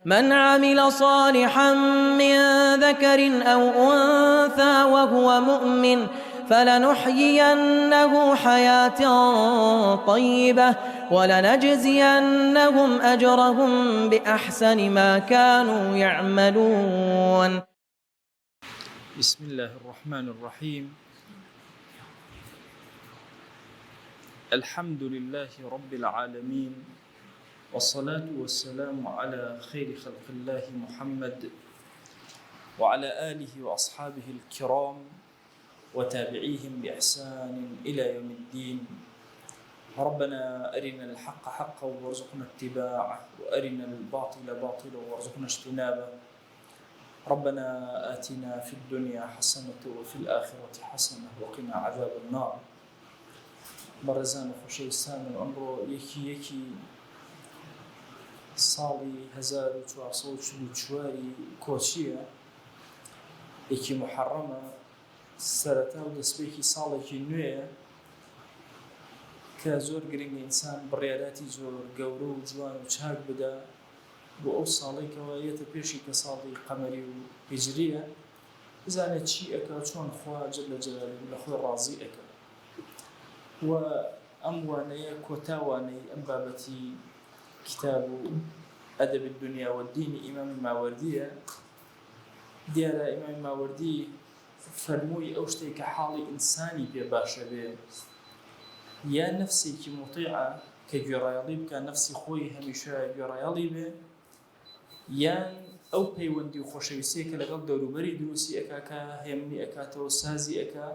من عمل صالحا من ذكر أو أنثى وهو مؤمن فلنحيينه حياة طيبة ولنجزينهم أجرهم بأحسن ما كانوا يعملون. بسم الله الرحمن الرحيم. الحمد لله رب العالمين، والصلاة والسلام على خير خلق الله محمد وعلى آله وأصحابه الكرام وتابعيهم بإحسان إلى يوم الدين. ربنا أرنا الحق حقا وارزقنا اتباعه، وأرنا الباطل باطلا وارزقنا اجتنابه. ربنا آتنا في الدنيا حسنة وفي الآخرة حسنة وقنا عذاب النار. برزان خوشەویستان و ئەمڕۆ یەکی ساڵی 1444 کۆچیە، یەکی محەڕەمە، سەرەتا و دەستپێکی ساڵێکی نوێیە کە زۆر گرنگە ئینسان بڕیاراتی زۆر گەورە و جوان و چاک بدا بۆ ئەو ساڵێکەوە یەتە پێشی کە ساڵی قەمەری و هیجریە، بزانێت چی ئەکا، چۆن خوا جەل جەلالوهو لە خۆی ڕازی ئەکا. و ئەم وانەیە کۆتاوانەی ئەم بابەتی کتاب و ئەدەب الدنیا والدین ئیمامی ماوەردیە. دیارە ئیمامی ماوەردی فەرمووی ئەو شتێک کە حاڵی ئینسانی پێ باشە بێ، یا نەفسێکی موطیعە کە گوێڕایەڵی بکە، نەفسی خۆی هەمیشە گوێڕایەڵی بێ، یان ئەو پەیوەندی و خۆشەویستیە کە لەگەڵ دەوروبەری دروستی ئەکا کە هێمنی ئەکاتەوە، سازی ئەکا،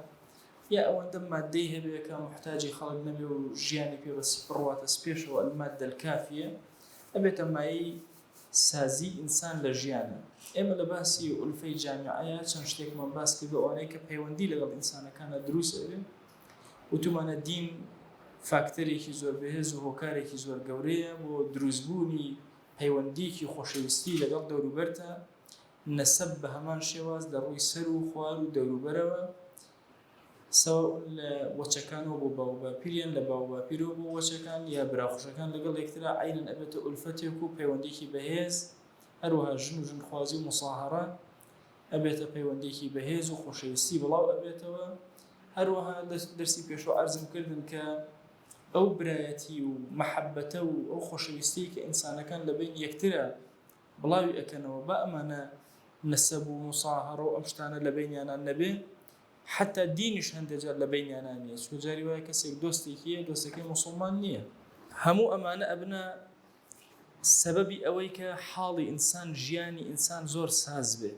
یا ئەوەندە مادەی هەبێ کە محتاجی خەڵک نەبێ و ژیانی پێ بەس بڕواتە سپێشەوە، المادە الکافیە، ئەبێتە مایەی سازی ئینسان لە ژیانە. ئێمە لە باسی ئولفەی جامیعەیە چەند شتێکمان باس کرد بە ئەوانەی کە پەیوەندی لەگەڵ ئینسانەکانە دروست ئەبێ. وتومانە دین فاکتەرێکی زۆر بەهێز و هۆکارێکی زۆر گەورەیە بۆ دروستبوونی پەیوەندیکی خۆشەویستی لەگەڵ دەوروبەرتە، نەسەب بە هەمان شێواز لە ڕووی سەر و خوار و دەوروبەرەوە، سەواء لە وەچەکانەوە بۆ باو باپیریان، لە باو باپیرەوە بۆ وەچەکان، یا براخۆشەکان لەگەڵ یەکترا، عینەن ئەبێتە ئولفەتێک و پەیوەندێکی بەهێز. هەروەها ژن و ژنخوازی و مساهەرە ئەبێتە پەیوەندێکی بەهێز و خۆشەویستی بڵاو ئەبێتەوە. هەروەها دەرسی پێشەوە عەرزم کردن کە ئەو برایەتی و مەحەبەتە و ئەو خۆشەویستی کە ئینسانەکان لەبین یەکترە بڵاوی ئەکەنەوە، با ئەمانە نەسەب و مساهەرە و ئەم شتانە لە بینیانان نەبێ، حتى دینیش هەندێجار لە بینیانان نییە. چون جاری وایە کەسێک دۆستێکیە، دۆستەکەی موسڵمان نییە. هەموو ئەمانە ئەبنە سەبەبی ئەوەی کە حاڵی ئینسان، ژیانی ئینسان زۆر ساز بێ.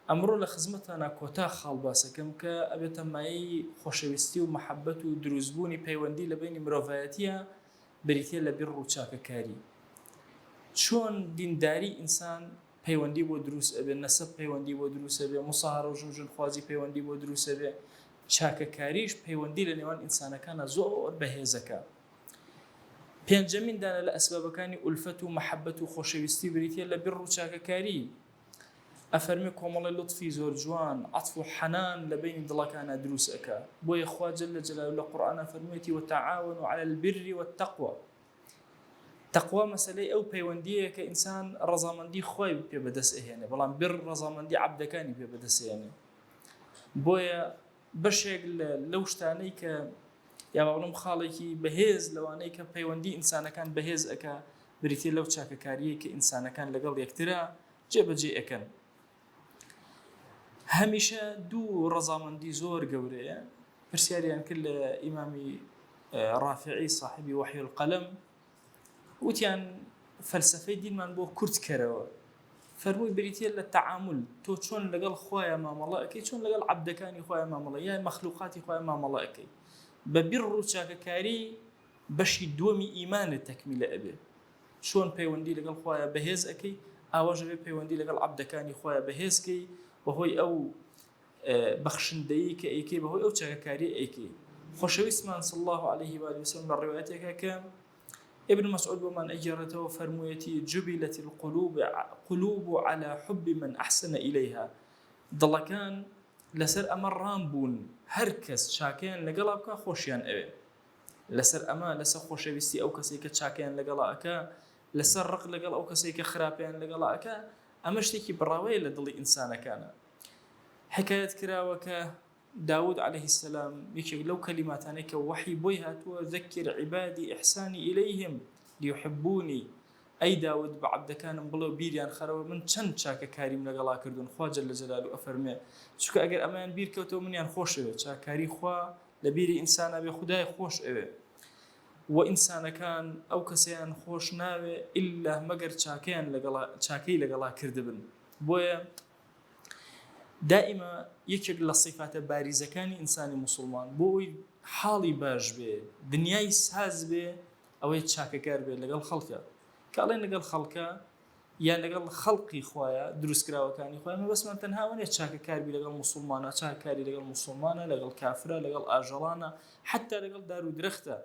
ئەمڕۆ لە خزمەتانە کۆتا خاڵ باسەکەم کە ئەبێتە مایەی خۆشەویستی و مەحەبەت و دروستبوونی پەیوەندی لە بینی مرۆڤایەتیە، بریتێ لە بیر و چاکەکاری. چۆن دینداری ئینسان پەیوەندی بۆ دروست ئەبێ، نەسەب پەیوەندی بۆ دروست ئەبێ، مساهەرە و ژن و ژنخوازی پەیوەندی بۆ دروست ئەبێ، چاکەکاریش پەیوەندی لە نێوان ئینسانەکانە زۆر بەهێزەکە. پێنجەمین دانە لە ئەسبابەکانی ئولفەت و مەحەبەت و خۆشەویستی بریتێ لە بیر و چاکەکاری. ئەفەرمێ کۆمەڵی لوتفی زۆر جوان، عەطف و حەنان لە بینی دڵەکانە دروست ئەکا. بۆیە خوا جەل جەلالوهو لە قورئانە فەرموویەتی وتەعاونوا عەلى البر والتەقوى. تەقوا مەسەلەی ئەو پەیوەندیەیە کە ئینسان ڕەزامەندی خۆی پێ بەدەست ئەهێنێ، بەڵام بر ڕەزامەندی عەبدەکانی پێ بەدەست ئەهێنێ. بۆیە بەشێک لەو شتانەی کە یا بەڵام خاڵێکی بەهێز لەوانەی کە پەیوەندی ئینسانەکان بەهێز ئەکا، بریتێ لەو چاکەکاریە کە ئینسانەکان لەگەڵ یەکترا جێبەجێ ئەکەن. هەمیشە دوو ڕەزامەندی زۆر گەورەیە. پرسیاریان کرد لە ئیمامی ڕافعی صاحبی وحی القەلەم، وتیان فەلسەفەی دینمان بۆ کورت کەرەوە، فەرمووی بریتێ لە تەعامل، تۆ چۆن لەگەڵ خۆیان مامەڵە ئەەکەی، چۆن لەگەڵ عەبدەکانی خۆیان مامەڵە یان مەخلوقاتی خۆیان مامەڵە ئەەکەی. بە بیر و چاکەکاری بەشی دووەمی ئیمانت تەکمیلە ئەبێ. چۆن پەیوەندی لەگەڵ خۆیان بەهێز ئەەکەی، ئاواژە بێ پەیوەندی لەگەڵ عەبدەکانی خۆیان بەهێزکەی، بەهۆی ئەو بەخشندەیی کە ئەیکەی، بەهۆی ئەو چاکەکاری ئەیکەی. خۆشەویستمان صلی الله عليه و آله وسلم لە ڕیوایەتێکە کە ابن مسعود بمان أجرته فرمويتي جبلت القلوب على حب من أحسن إليها. دڵەکان لەسەر ئەمە ڕامبوون، هەر کەس چاکەیان لەگەڵا بکە خۆشیان ئەوێ. لەسەر ئەمە، لەسەر خۆشەویستی ئەو کەسێک کە چاکەیان لەگەڵا ئەکا، لەسەر ڕق لەگەڵ ئەو کەسێک کە خراپیان لەگەڵاکە ئەمە شتێکی بڕاوەیە لە دڵی ئینسانەکانە. حکایەت کراوە کە داود عليه السلام یەکێک لەو کەلیماتانەی کە وحی بۆی هاتووە ذەکر عیبادی ئیحسانی ئیلەیهم لیحبونی، ئەی داود بە عەبدەکانم بڵێ و بیریان خەرەوە من چەند چاکەکاریم لەگەڵا کردوون. خوا جەل جەلالوهو ئەفەرمێ چونکە ئەگەر ئەمەیان بیر کەوتەوە منیان خۆشەوێ. چاکاری خوا لە بیری ئینسانە بێ خودای خۆش ئەوێ و ئینسانەکان ئەو کەسیان خۆش ناوێ ئیلا مەگەر چاکەی لەگەڵا کردبن. بۆیە دائما یەکێک لە صیفاتە باریزەکانی ئینسانی موسڵمان بۆ ئەوی حاڵی باش بێ، دنیای ساز بێ، ئەوەی چاکەکار بێ لەگەڵ خەڵکە. کاڵێن لەگەڵ خەڵکە یان لەگەڵ خەڵقی خۆیە دروستکراوەکانی خۆیان بەسمان تەنها وەنێ چاکەکاربی لەگەڵ موسڵمانە، چاکاری لەگەڵ موسڵمانە، لەگەڵ کافرە، لەگەڵ ئاژەڵانە، حتا لەگەڵ دار و درەختە.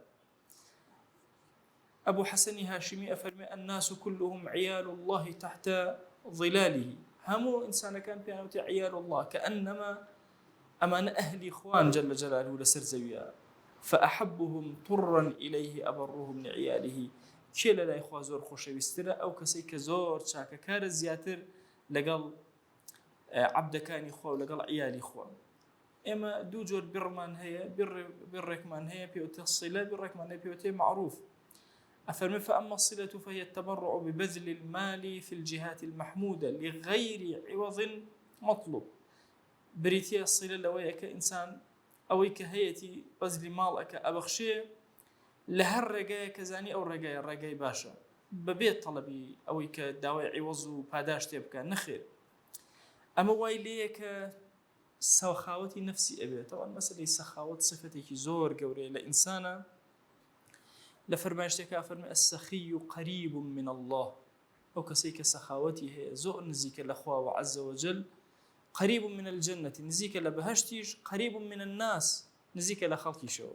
أبو حسن هاشمي أفرمي الناس كلهم عيال الله تحت ظلاله. همو إنسان كان بيانوتي عيال الله كأنما أمان أهل إخوان جل جلاله لسر زويا، فأحبهم طرا إليه أبرهم من عياله. كيلا لا إخوة زور خوشي بسترا أو كسيك زور شاكا كار زياتر لقل عبد كان إخوة ولقل عيال إخوة. إما دو جور برمان هي بركمان هي بيوتي الصلة بركمان هي بيوتي معروف. أفرمي فأما الصلة فهي التبرع ببذل المال في الجهات المحمودة لغير عوض مطلوب. بريتي الصلة لويك إنسان أويك هيتي بذل مالك أبخشي لهر رجاء كزاني أو رجاء باشا ببيت طلبي أويك داوي عوض وباداش تبكى نخير. أما وايليك سخاوتي نفسي أبي طبعا مسألة سخاوت صفتي زور قوري لإنسانة لفرماشتك أفرمي السخي قريب من الله. أو كسيك سخاوتي هي زور نزيك الأخوة عز وجل، قريب من الجنة نزيك لبهشتيش، قريب من الناس نزيك لخلقي شو.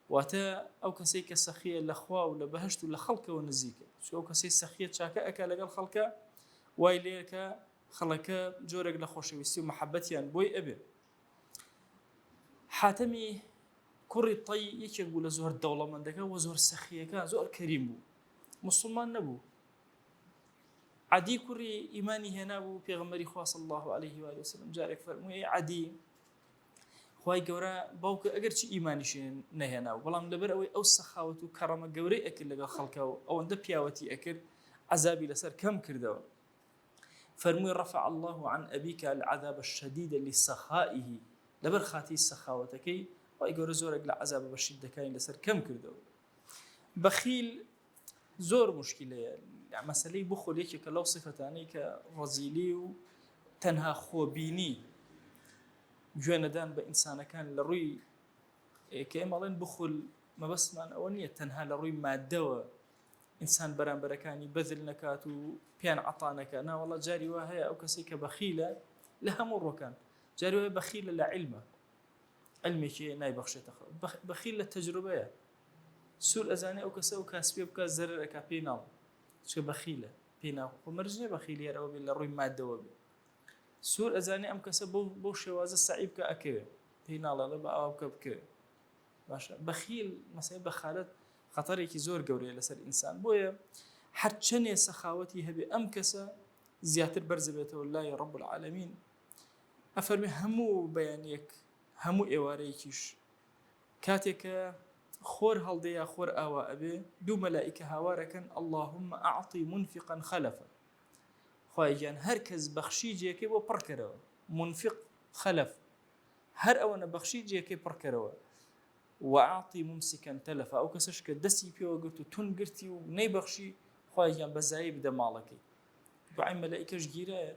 واتا أو كسيك سخية الأخوة ولبهشت لخلق ونزيك شو. أو كسيك سخية شاكا أكا لقى الخلق وايليك خلق جورك لخوشي ويستيو محبتي عن بوي أبي. حاتمي كوري طي يكيقول زور الدولة من دكا وزور السخية كان زور كريم بو مسلمان نبو. عدي كوري إيماني هنا بو بيغمري خواه صلى الله عليه وآله وسلم جارك فرموه عدي خواهي قورا باوك أقر چي إيماني شين نهينا بلام لبر أو السخاوة وكرم قوري أكل لغا خلقه أو اند بياوتي أكل عذابي لسر كم كردو. فرموه رفع الله عن أبيك العذاب الشديد لسخائه لبر خاتي السخاوتكي ويقول زورك لعذاب بشدة كاين لسر كم كردو. بخيل زور مشكلة يعني مسألة بخل يكي كلو صفتاني كرزيلي وتنها خوبيني جواندان بإنسان كان لروي كإمالين بخل ما بس من أولية تنها لروي مادة إنسان بران بركاني بذل نكات وبيان عطانك أنا والله جاري وهي أو كسيك بخيلة لها مر كان جاري وهي بخيلة لعلمه علمي شيء ناي بخشيت بخيل للتجربة سوء الأزاني أو كسو كاسبي بكا زرر كابينال شو بخيلة بيناو ومرجني بخيل يا ربي لروي مادة وبي سوء الأزاني أم كسبو بو شواز الصعيب كأكيد بينال لا بقى أو كبكي باشا بخيل مثلا بخالت خطري كي زور قوري لسر الإنسان بويا حتشني سخاوتي هبي أم كسا زياتر برزبته والله يا رب العالمين أفرمي همو بيانيك همو إيواريكيش كاتك خور هالديا خور آوا أبي دو ملائكة هواركن اللهم أعطي منفقا خلفا. خواهيجان هركز بخشي جيكي وبركروا منفق خلف هر أونا بخشي جيكي بركروا وأعطي ممسكا تلفا أو كسشك دسي بيو قلتو تنقرتي وني بخشي خواهيجان بزايب دمالكي بعين ملائكة جيرا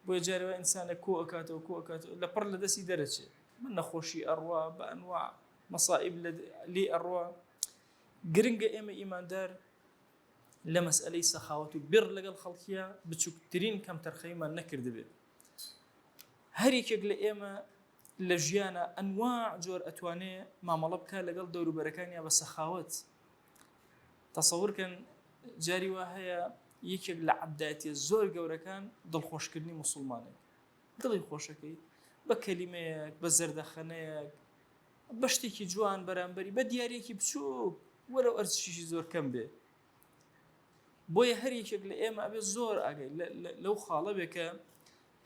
بوجاروا إنسان كو أكاتو لبر لدسي درجة من نخوشي أروا بأنواع مصائب لي أروا قرنجة إما إيمان دار لمسألة سخاوة بر لقل خلقيا بتشكترين كم ترخيما نكر دبي هريك يقل إما لجيانا أنواع جور أتواني ما ملبك لقل دور بركانيا بسخاوة. تصور كان جاري وهي يكيق لعبداتي الزور قوركان ضل خوش كرني مسلماني ضل خوشكي بكلميك بزردخانيك بشتێکی جوان بەرامبەری بە دیارێکی بچووک وەرە ئەرزشی زۆر کەم بێ بۆیە هەر یەکێک لە ئێمە ئەبێ زۆر ئاگەی لەو خاڵە بێ کە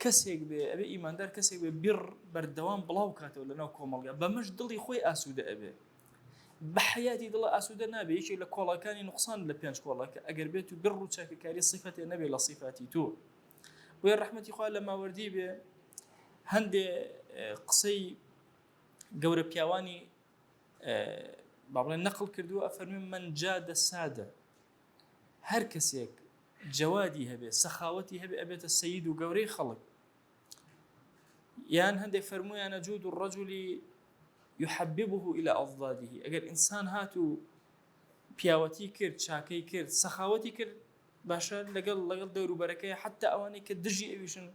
کەسێک بێ ئەبێ ئیماندار کەسێک بێ بیر بەردەوام بڵاو کاتەوە لەناو کۆمەڵگا بەمەش دڵی خۆی ئاسوودە ئەبێ بە حیاتی دڵە ئاسوودە نابێ یەکێک لە کۆڵەکانی نوقسان لە پێنج کۆڵەکە ئەگەر بێت و بیر و چاکەکاری سیفەتێ نەبێ لە سیفاتی تۆ بۆیە ڕەحمەتی خوا لە ماوەردی بێ هەندێ قسەی گەورە پیاوانی با بڵێن نەقڵ کردووە ئەفەرمێن من جادە سادە هەر کەسێک جەوادی هەبێ سەخاوەتی هەبێ ئەبێتە سەید و گەورەی خەڵک یان هەندێک فەرموویانە جود الرجل يحببه إلى أضداده ئەگەر ئینسان هات و پیاوەتی کرد چاکەی کرد سەخاوەتی کرد باشە لەگەڵ دەوروبەرەکەی حتا ئەوانەی کە دژی ئەویشن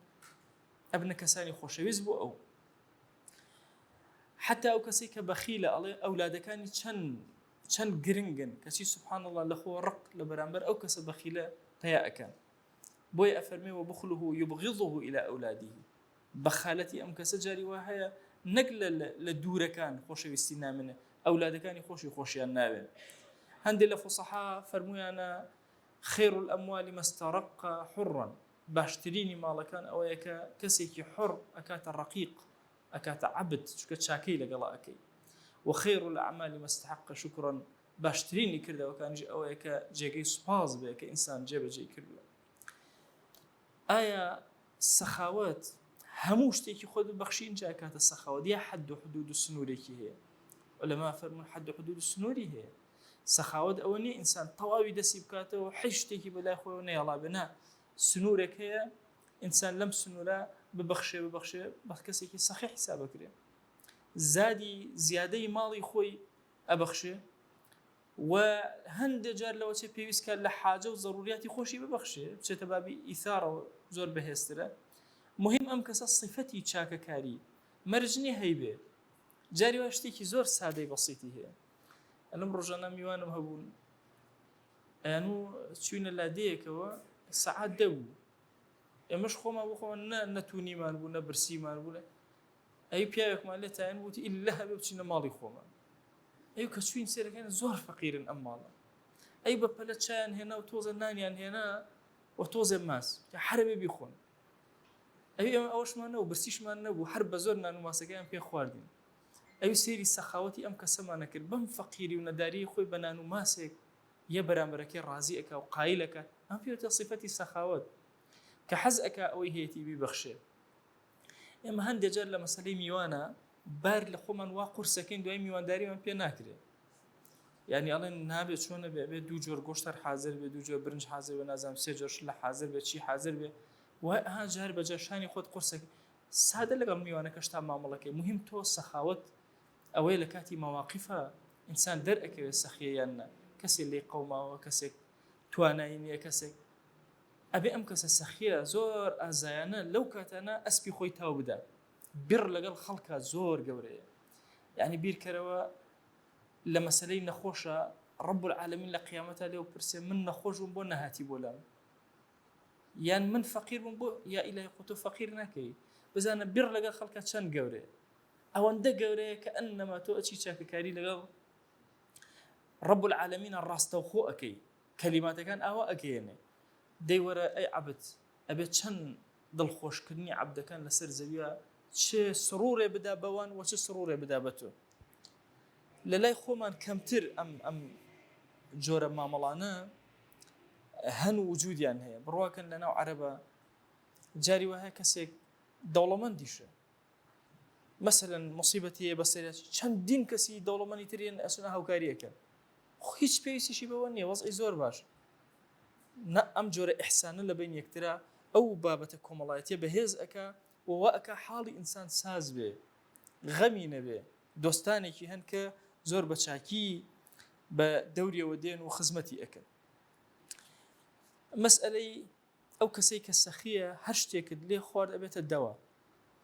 ئەبنە کەسانی خۆشەویست بۆ ئەو حتا ئەو کەسی کە بەخیلە ئەڵێ ئەولادەکانی چەند گرنگن کەچی سبحان الله لەخۆ ڕق لە بەرامبەر ئەو کەسە بەخیلە تەیا ئەکەن بۆیە ئەفەرمێ وبخله يبغضه إلى أولاده بەخالەتی ئەم کەسە جاری وا هەیە نەک لە دوورەکان خۆشەویستی نامنە ئەولادەکانی خۆشیان ناوێن هەندێک لە فوسەحا فەرمویانە خير الأموال ما استرق حرا باشترینی ماڵەکان ئەوەیە کە کەسێکی حڕ ئەکاتە ڕقیق ئەکاتە عەبد چکە چاکەی لەگەڵا ئەەکەی وخير الأعمال ما استحق شكرا باشترینی کردەوەکانیش ئەوەیە کە جێگەی سوپاس بێ کە ئینسان جێبەجێ کردووە ئایا سەخاوەت هەموو شتێکی خۆت بەخشین جا کاتە سەخاوەت یا حد و حدود و سنوورێکی هەیە لەما فەرمون حد و حدود و سنووری هەیە سەخاوەت ئەوە نیە ئینسان تەواوی دەسی بکاتەوە هیچ شتێکی بەلای خۆی نەیەڵا بێ سنوورێک هەیە ئینسان لەم سنوورە ببەخشێ بە کەسێکی سەخی حساب بکرێ زادی زیادەی ماڵی خۆی ئەبەخشێ و هەندێک جار لەوە چێ پێویستکە لە حاجە و ضروریاتی خۆشی ببەخشێ بچێتە بابی ئیثارەوە زۆر بەهێزترە مهم ئەم کەسە صفەتی چاکەکاری مەرجنی هەیبێ جاری وا شتێکی زۆر سادەی بەسیتی هەیە ئەلەم ڕۆژانە میوانم هەبوون ئەیان و چوینە لادەیەکەوە سەعات دەبوو ئێمەش خۆمان بۆ خۆمان نەتوونیمان بوو نەبرسیمان بوو ئەی پیاوێکمان لێ تایەن بووتی ئیلا هەبێ بچینە ماڵی خۆمان ئەی کە چوین سێرەکەن زۆر فەقیرن ئەم ماڵە ئەی بە پەلە چایان هێنا و تۆزە نانیان هێنا و تۆزێ ماس حرەبێ بیخۆن ئەوی ئەمە ئەوەشمان و برسیشمان نەبوو هەر بە زۆر نان و ماسەکەیان پێ خواردین ئەوی سێری سەخاوەتی ئەم کەسەمانە کرد بەم فەقیری و نەداری خۆی بە نان و ماسێک یە بەرامبەرەکەی ڕازی ئەکا و قایلەکە ئەم پێوتە صفەتی سەخاوەت کە حەز ئەکا ئەوەی هەیەتی بیبەخشێ ئێمە هەندێک جار لە مەسەلەی میوانە بار لە خۆمان وا قورسەکەین دوای میوانداریمان پێ ناکرێت یعنی ئەڵێن نابێت چۆنە بێ دوو جۆر گۆشتەر حازر بێ دوو جۆر برنج حازر بێ نازانم سێ جۆر لە حازر بێ چی حازر بێ وای ئەها جار بەجار شانی خۆت قورسەکە سادە لەگەڵ میوانەکە شتا مامەڵەکەی مهم تۆ سەخاوەت ئەوەی لە کاتی مەواقیفە ئینسان دەرئەکەوێت سەخیە یان نە کەسێک لێی قەوماوە کەسێک توانایی نییە کەسێک ئەبێ ئەم کەسە سەخیە زۆر ئازایانە لەو کاتانە ئەسپی خۆی تاو بدە بیر لەگەڵ خەڵکە زۆر گەورەیە یعنی بیرکەرەوە لە مەسەلەی نەخۆشە ڕەب العالەمین لە قیامەتە لێو پرسێ من نەخۆش بووم بۆ نەهاتی بۆ لام یان من فەقیر بووم بۆ یا ئیلای خۆتۆ فەقیر ناکەی بزانە بیر لەگەڵ خەڵکە چەند گەورەیە ئەوەندە گەورەیە کە ئەنەما تۆ ئەچی چاکەکاری لەگەڵ ڕەب العالەمینە ڕاستەوخۆ ئەەکەی کەلیماتەکان ئاوا ئەگەیەنێ دەیوەرە ئەی عەبد ئەبێت چەند دڵخۆشکردنی عەبدەکان لەسەر زەویە چه سڕوڕێ بدا بەوان و چه سڕوڕێ بدا بە تۆ لە لای خۆمان کەمتر ئەم جۆرە مامەڵانە هەن وجودیان هەیە بڕواکەن لەناو عەرەبە جاری وایە کەسێک دەوڵەمەندیشە مەسەلەن مصیبەتی بەسەریات چەندین کەسی دەوڵەمەندی ترین ئەسونا هاوکاریەکە هیچ پێویستیشی بەوە نییە وەزعی زۆر باش نە ئەم جۆرە ئیحسانە لە بین یەکترا ئەو بابەتە کۆمەڵایەتیە بەهێز ئەکا وەوا ئەکا حاڵی ئینسان ساز بێ غەمی نەبێ دۆستانێکی هەن کە زۆر بە چاکی بە دەوریەوە دێن و خزمەتی ئەکەن مەسئلەی ئەو کەسەی کە سەخیە هەر شتێکت لێ خوارد ئەبێتە دەوا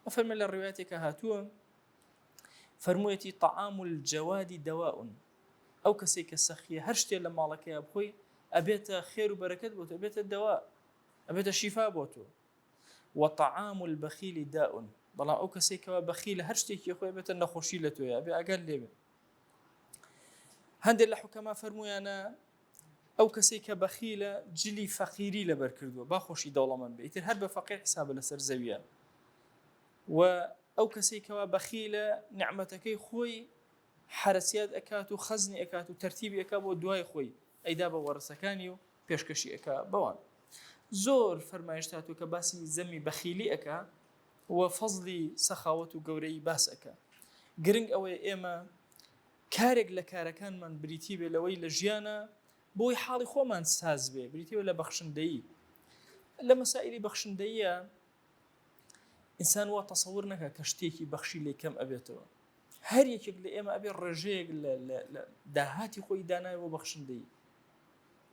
ئەفەرمێ لە ڕێوایەتێکە هاتووە فەرموویەتی طعام الجەوادی دەواء ئەو کەسەی کە سەخیە هەر شتێ لە ماڵەکەیە بخۆی ئەبێتە خێر و بەرەکەت بۆ تۆ ئەبێتە دەوا ئەبێتە شیفا بۆ تۆ وطعام البخيل داء بەڵام ئەو کەسێکەوە بەخیلە هەر شتێکی خۆی بێتە نەخۆشی لە تۆیە ئەبێ ئەگەر لێبێ هەندێک لە حوکەما فەرموویانە ئەو کەسێک کە بەخیلە جلی فەقیری لەبەر کردووە با خۆشی دەوڵەمەند بێت ئیتر هەر بە فەقیر حسابە لەسەر زەویە و ئەو کەسێکەوە بەخیلە نعمەتەکەی خۆی حرەسیات ئەکات و خەزنی ئەکات و تەرتیبی ئەکا بۆ دوای خۆی ئەیدا بە وەڕسەکانی و پێشکەشی ئەکا بەوان زۆر فەرمایش هاتووە کە باسی زەمی بەخیلی ئەکا و فەزلی سەخاوەت و گەورەی باس ئەکا گرنگ ئەوەیە ئێمە کارێک لە کارەکانمان بریتی بێ لەوەی لە ژیانە بۆی حاڵی خۆمان ساز بێ بریتیوە لە بەخشندەیی لە مەسائلی بەخشندەیە ئینسان وا تەسەور نەکا کە شتێکی بەخشی لێ کەم ئەبێتەوە هەر یەکێک لە ئێمە ئەبێ ڕێژەیەک لە داهاتی خۆی دانایەوە بەخشندەیی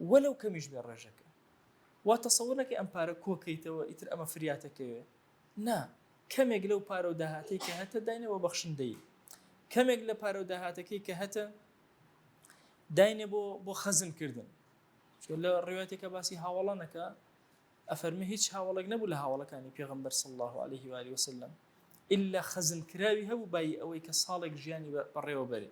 وەلەو کەمیش بێ ڕێژەکە وا تەسەور نەکە ئەم پارە کۆکەیتەوە ئیتر ئەمە فریاتەکەوێ نا کەمێک لەو پارە و داهاتەی کە هەتە داینەوە بەخشندەیی کەمێک لە پارە و داهاتەکەی کە هەتە داینێ بۆ خەزمکردن لە ڕێواتێکە باسی هاوڵانەکە ئەفەرمێ هیچ هاوڵێک نەبوو لە هاوڵەکانی پێغەمبەر صلی الله عليه و آله وسلم إلا خەزم کراوی هەبوو بای ئەوەی کە ساڵێک ژیانی بەڕێوە بەرێ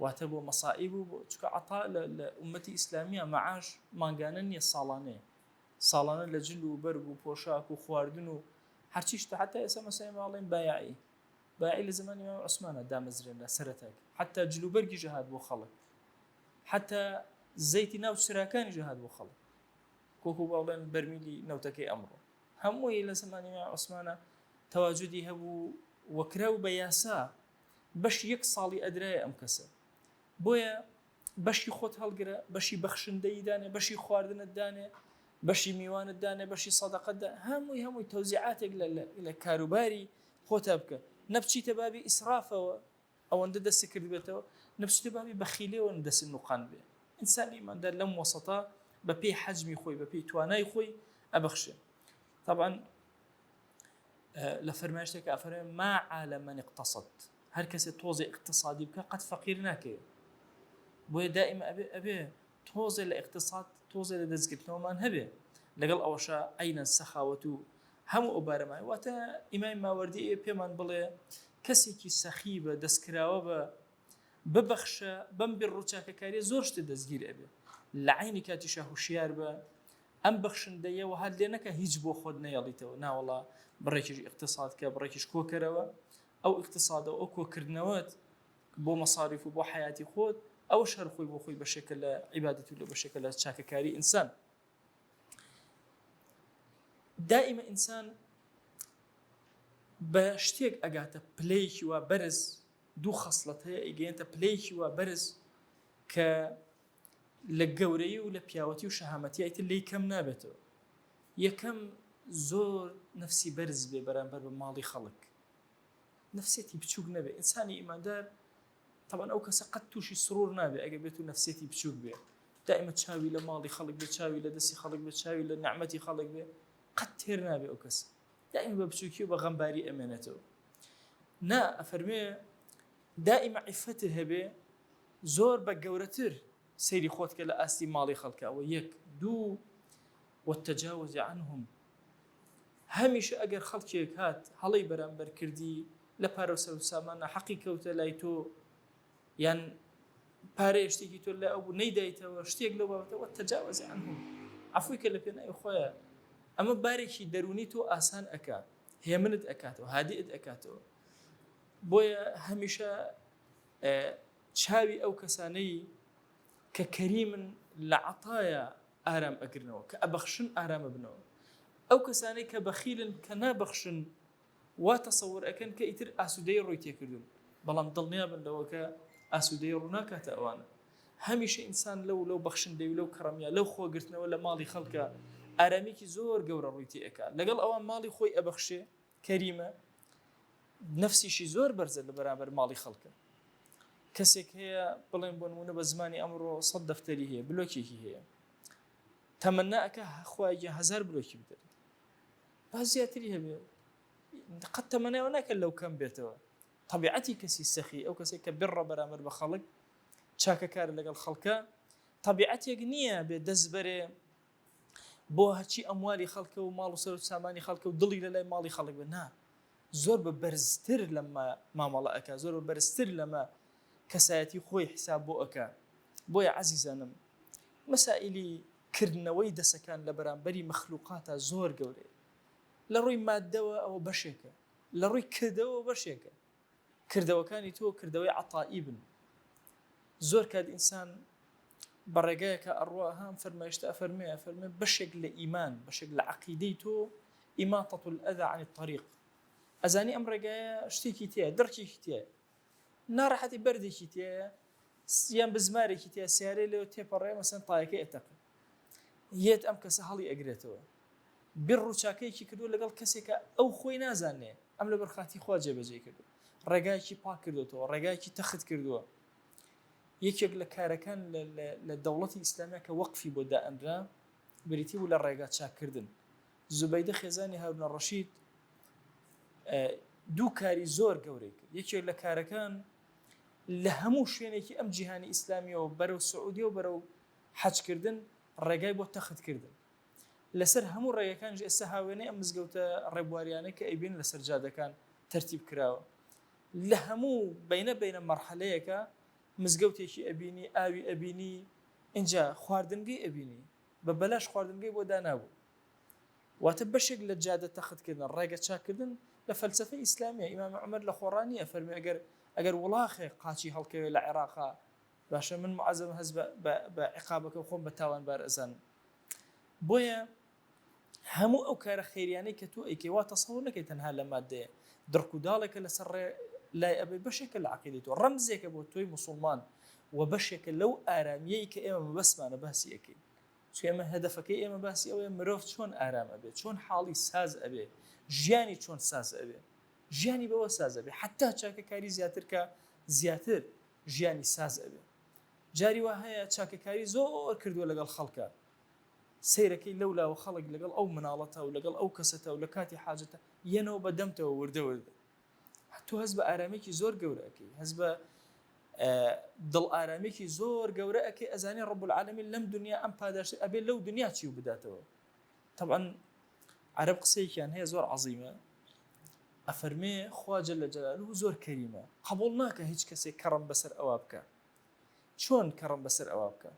واتە بۆ مەسائب و چکە عەتا لە ئومەتی ئیسلامیە مەعاش مانگانە نییە ساڵانە لە جل و بەرگ و پۆشاک و خواردن و هەرچی شتە حتا ئێستا مەسەڵەن ماڵێن بایعی لە زمانی ئیمام عوسمانە دامەزرێن لە سەرەتاک حتا جل و بەرگی جەهات بۆ خەڵک حتا زەیتی ناو سراکانی جەهات بۆ خەڵک کۆکو باڵێن بەرمیلی نەوتەکەی ئەمڕۆ هەمووی لە زمانی ئیمام عوسمانە تەواجودی هەبوو وەکرا و بە یاسا بەش یەک ساڵی ئەدرایە ئەم کەسە بۆیە بەشی خۆت هەڵگرە بەشی بەخشندەی دانێ بەشی خواردنت دانێ بەشی میوانت دانێ بەشی سەدەقەت هەمووی تەوزیعاتێک لە کاروباری خۆتا بکە نەبچیتە بابی ئیسرافەوە ئەوەندە دەست کرد بێتەوە نەبچیتە بابی بەخیلەوە دەست نوقان بێ ئینسانی ئیماندار لەم وەسەتە بە پێی حەجمی خۆی بە پێی توانای خۆی ئەبەخشێ طبعا لە فەرمایشتێک ئەفەرمێ ما عالە من اقتصد هەر کەسێ تۆزێ اقتصادی بکە قەت فەقیر ناکەوێت بۆیە دائما ئەبێ تۆزێ لە اقتصاد تۆزێ لە دەستگرتنەوەمان هەبێ لەگەڵ ئەوەشە ئەینە سەخاوەت و هەموو ئەو بارەمای واتە ئیمام ماوەردی پێمان بڵێ کەسێکی سەخی بە دەستکراوە بە ببەخشە بەم بێ ڕووچاکەکاریە زۆر شتە دەستگیر ئەبێ لە عینی کاتیشە هوشیار بە ئەم بەخشندەیەوە هەر لێ نەکە هیچ بۆ خۆت نەیەڵیتەوە ناوەڵا بڕێکیش اقتصاد کە بڕێکیش کۆکەرەوە ئەو اقتصادە ئەو کۆکردنەوەت بۆ مەصاریف و بۆ حیاتی خۆت ئەو شەر خۆی بۆ خۆی بەشێکە لە عیبادەت و لە بەشێکە لە چاکەکاری ئینسان دائما ئینسان بە شتێک ئەگاتە پلەیەکی وا بەرز دوو خەسڵەت هەیە ئەیگەێنتە پلەیەکی وا بەرز کە لە گەورەی و لە پیاوەتی و شەهامەتی ئیتر لێی کەم نابێتەوە یەکەم زۆر نفسی بەرز بێ بەرامبەر بە ماڵی خەڵک نفسێتی بچووک نەبێ ئینسانی ئیماندار طبعا ئەو کەسە قەت تووشی سرور نابێ ئەگەر بێت و نفسێتی بچووک بێ دائما چاوی لە ماڵی خەڵک بێ چاوی لە دەستی خەڵک بێ چاوی لە نعمەتی خەڵک بێ قەت تێر نابێ ئەو کەس دائما بە بچووکی و بە غەمباری ئەمێنێتەوە نا ئەفەرمێ دائما عیفەتت هەبێ زۆر بە گەورەتر سەیری خۆت کە لە ئاستی ماڵی خەڵکەوە یەک دوو والتجاوز عنهم هەمیشە ئەگەر خەڵکێک هات هەڵەی بەرامبەر کردی لە پارە و سەر و سامانە حەقی کەوتە لای تۆ یان پارەی شتێکی تۆ لە ئەو نەیدایتەوە شتێک لەو بابەتەوە والتجاوز عنهم عەفوی کە لە پێناوی خۆیە ئەمە بارێکی دەرونی تۆ ئاسان ئەکات هێمنت ئەکاتەوە هادیئت ئەکاتەوە بۆیە هەمیشە چاوی ئەو کەسانەی کە کەریمن لە عەتایە ئارام ئەگرنەوە کە ئەبەخشن ئارامە بنەوە ئەو کەسانەی کە بەخیلن کە نابەخشن وا تەسەوور ئەکەن کە ئیتر ئاسوودەی ڕووی تێکردون بەڵام دڵنیا بن لەوە کە ئاسوودەی ڕوو ناکاتە ئەوانە هەمیشە ئینسان لەو بەخشندەی و لەو کەڕەمیە لەو خۆگرتنەوە لە ماڵی خەڵکە ئارامێکی زۆر گەورە ڕووی تێ ئەکات لەگەڵ ئەوان ماڵی خۆی ئەبەخشێ کەریمە نفسیشی زۆر بەرزە لە بەرامبەر ماڵی خەڵکە کەسێک هەیە بڵێن بۆ نمونە بە زمانی ئەمڕۆ 100 دەفتەری هەیە بلۆکێکی هەیە تەمەنا ئەکە خۆی 1000 بلۆکی بدەێت با زیاتری هەبێ قەت تەمەنایەوە ناکە لەو کەم بێتەوە طبیعەتی کەسی سەخی ئەو کەسێک کە بڕە بەرامبەر بە خەڵک چاکەکار لەگەڵ خەڵکە طبیعەتێک نییە بێ دەست بەرێ بۆ هەچی ئەموالی خەڵکە و ماڵ و سەر و سامانی خەڵکە و دڵی لە لای ماڵی خەڵک بێ نا زۆر بە بەرزتر لەمە مامەڵە ئەکا زۆر بە بەرزتر لەمە کەسایەتی خۆی حساب بۆ ئەکا بۆیە عەزیزانم مەسائلی کردنەوەی دەسەکان لە بەرامبەری مەخلوقاتە زۆر گەورەیە. لە ڕووی مادەوە ئەوە بەشێکە، لە ڕووی کردەوە بەشێکە. کردەوەکانی تۆ کردەوەی عەتائی بن. زۆر کات ئینسان بەڕێگایەکە ئەڕوا هەم فەرمایشتە ئەفەرمێ بەشێک لە ئیمان، بەشێک لە عەقیدەی تۆ ئیماطة الأذى عن الطريق. ئەزانی ئەم ڕێگایە شتێکی تێیە، دڕکێکی تێیە، ناڕەحەتی بەردێکی تێیە، یان بزمارێکی تێیە، سیارەی لێوە تێپەڕێ مەسەن تایەکەی ئەتەقێ. یەت ئەم کەسە هەڵی ئەگرێتەوە. بیر ڕووچاکەیەکی کردو لەگەڵ کەسێکە ئەو خۆی نازانێ، ئەم لە بەرخاتی خوا جێبەجێ کردو. ڕێگایەکی پاک کردوتەوە، ڕێگایەکی تەخت کردووە. یەکێک لە کارەکان لە دەوڵەتی ئیسلامیە کە وەقفی بۆ دائەنرا بریتی بوو لە ڕێگا چاکردن. زوبەیدە خێزانی هارونە ڕەشید دوو کاری زۆر گەورەی کرد. یەکێک لە کارەکان لە هەموو شوێنێکی ئەم جیهانی ئیسلامیەوە بەرەو سعودی و بەرەو حەجکردن ڕێگای بۆ تەختکردن. لەسەر هەموو ڕێگەکانش ئێستا هاوێنەی ئەم مزگەوتە ڕێبواریانەی کە ئەیبین لەسەر جادەکان تەرتیب کراوە. لە هەموو بینە مەرحەلەیەکە مزگەوتێکی ئەبینی، ئاوی ئەبینی، اینجا خواردنگەی ئەبینی، بە بەلاش خواردنگەی بۆ دانابوو. واتە بەشێک لە جادە تەختکردن، ڕێگە چاکردن لە فەلسەفەی ئیسلامیە. ئیمام عومەر لە خۆڕانیە فەرمی ئەگەر وڵاخێ قاچی هەڵکەوێت لە عێراقا باشە من معەزەم هەست بە عقابەکە خۆم بە تاوانبار ئەزانم. بۆیە هەموو ئەو کارە خێریانەی کە تۆ ئەیکەی وا تەسەوور نەکەی تەنها لە مادەیە، دڕک و داڵێکە لەسەر ڕێ لای ئەبێ بەشێکە لە عەقیدەی تۆ، ڕەمزێکە بۆ تۆی موسڵمان و بەشێکە لەو ئارامیەی کە ئێمە مەبەسمانە باسی ئەەکەین. چون ئێمە هەدەفەکەی ئێمە باسی ئەوەیە مرۆڤ چۆن ئارام ئەبێ، چۆن حاڵی ساز ئەبێ، ژیانی چۆن ساز ئەبێ، ژیانی بەوە ساز ئەبێ، حتا چاکەکاری زیاتر کە زیاتر ژیانی ساز ئەبێ. جاری وا هەیە چاکەکاری زۆر کردووە لەگەڵ خەڵکە، سیرەکەی لەولاوە خەڵک لەگەڵ ئەو مناڵەتە و لەگەڵ ئەو کەسەتە و لە کاتی حاجەتە یەنەوە بەدەمتەوە وردە تۆ هەست بە ئارامێکی زۆر گەورە ئەەکەی، هەست بە دڵ ئارامێکی زۆر گەورە ئەەکەی. ئەزانی ڕەب العالەمین لەم دنیا ئەم پاداشت ئەبێ لەو دنیا چی و بداتەوە. طبعاً عەرەب قسەیەکیان هەیە زۆر عەزیمە، ئەفەرمێ خوا جەل جەلالوه زۆر کەریمە، قبوڵ ناکە هیچ کەسێک کەڕم بەسەر ئەوە بکە. چۆن کەڕم بەسەر ئەوە بکە؟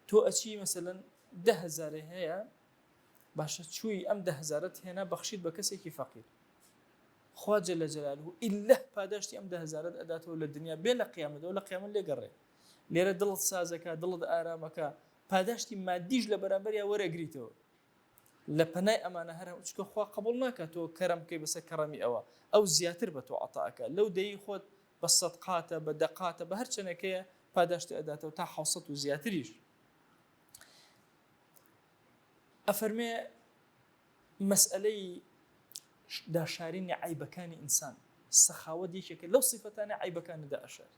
تۆ ئەچی مەسەلەن 10,000 هەیە، باشە چووی ئەم 10,000 هێنا بەخشیت بە کەسێکی فەقیر، خوا جەل جەلالوه ئیللە پاداشتی ئەم 10,000 ئەداتەوە لە دنیا بێ لە قیامەتەوە، لە قیامەت لێگەڕێ. لێرە دڵت سازەکە، دڵت ئارامەکە، پاداشتی مادیش لە بەرامبەریا وەرەگریتەوە. لە پەنای ئەمانە هەر چکە خوا قبول ناکات تۆ کەرەم بکەی بەسەر کەڕەمی ئەوە، ئەو زیاتر بە تۆ عەتاءەکە، لەو دەی خۆت بە سەدقاتە، بە دەقاتە، بە هەر چەندێکەیە پاداشتی ئەداتەوە تا 700 و زیاتریش. ئەفەرمێ مەسئلەی داشارینی عیبەکانی ئینسان، سەخاوەت یەکێکە لەو سیفەتانە عیبەکاندا ئەشار.